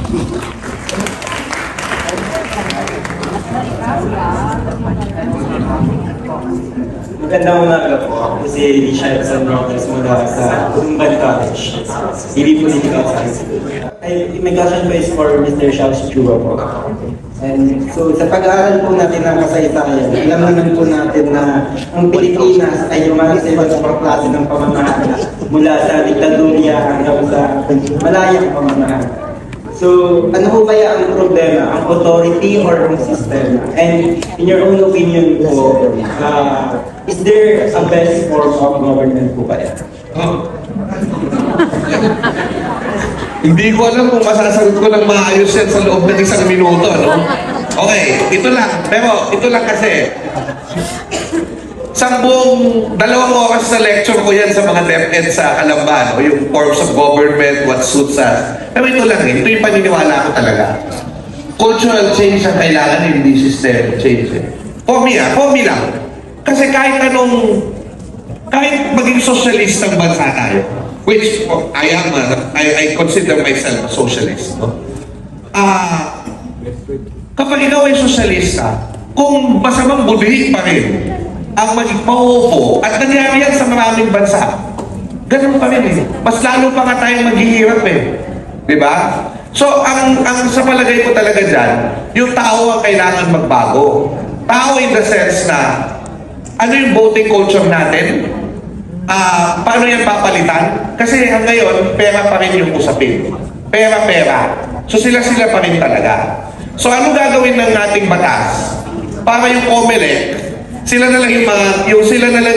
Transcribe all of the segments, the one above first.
Magandang umaga po. Ako si Richardson Robles mula sa Lumban College. Hindi Political Science. My question po is for Mr. Charles Chua po. And so sa pag-aaral po natin ng kasaysayan, alam naman po natin na ang Pilipinas ay lumaki sa iba't ibang klase ng pamamahala mula sa diktadurya hanggang sa malayang pamamahala. So, ano po kaya ang problema? Ang authority or ang system? And in your own opinion po, is there a best form of government po kaya? Hindi ko alam kung masasagot ko ng maayos yan sa loob ng 1 minuto, no? Okay, ito lang. Pero ito lang kasi. Sa buong 2 oras na lecture ko yan sa mga DepEd sa Calamba, no? Yung forms of government, what suits us. Pero ito lang eh. Ito yung paniniwala ko talaga. Cultural change ang kailangan, hindi system change. For me lang. Kasi kahit maging socialist ang bansa tayo, which I consider myself a socialist. No? Kapag ikaw ay sosyalista, kung masamang budhi pa rin ang mauupo, at nangyari yan sa maraming bansa, ganun pa rin eh. Mas lalo pa nga tayong maghihirap eh. Diba? So, ang sa palagay ko talaga dyan, yung tao ang kailangan magbago. Tao in the sense na, ano yung voting culture natin? Paano yan papalitan? Kasi ngayon, pera pa rin yung usapin. Pera. So sila pa rin talaga. So ano gagawin ng ating batas? Para yung COMELEC, sila na lang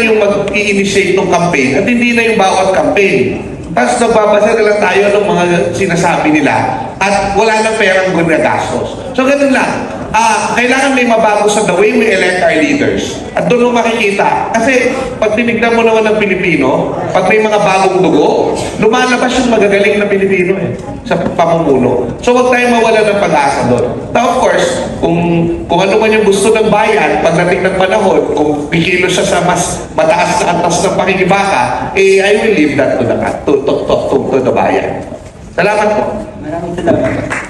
yung mag-i-initiate ng campaign at hindi na yung bawat campaign. Tapos nagbabasa na lang tayo ng mga sinasabi nila at wala nang perang ginagastos. So ganun lang. Kailangan may mabago sa the way we elect our leaders. At doon mo makikita. Kasi pag tinignan mo naman ng Pilipino, pag may mga bagong dugo, lumalabas yung magagaling na Pilipino sa pamumuno. So huwag tayong mawala ng pag-asa doon. Now of course, kung ano man yung gusto ng bayan, pagdating ng panahon, kung pikilo siya sa mas mataas na antas ng pakikibaka, I will leave that to the bayan. Salamat po. Maraming salamat.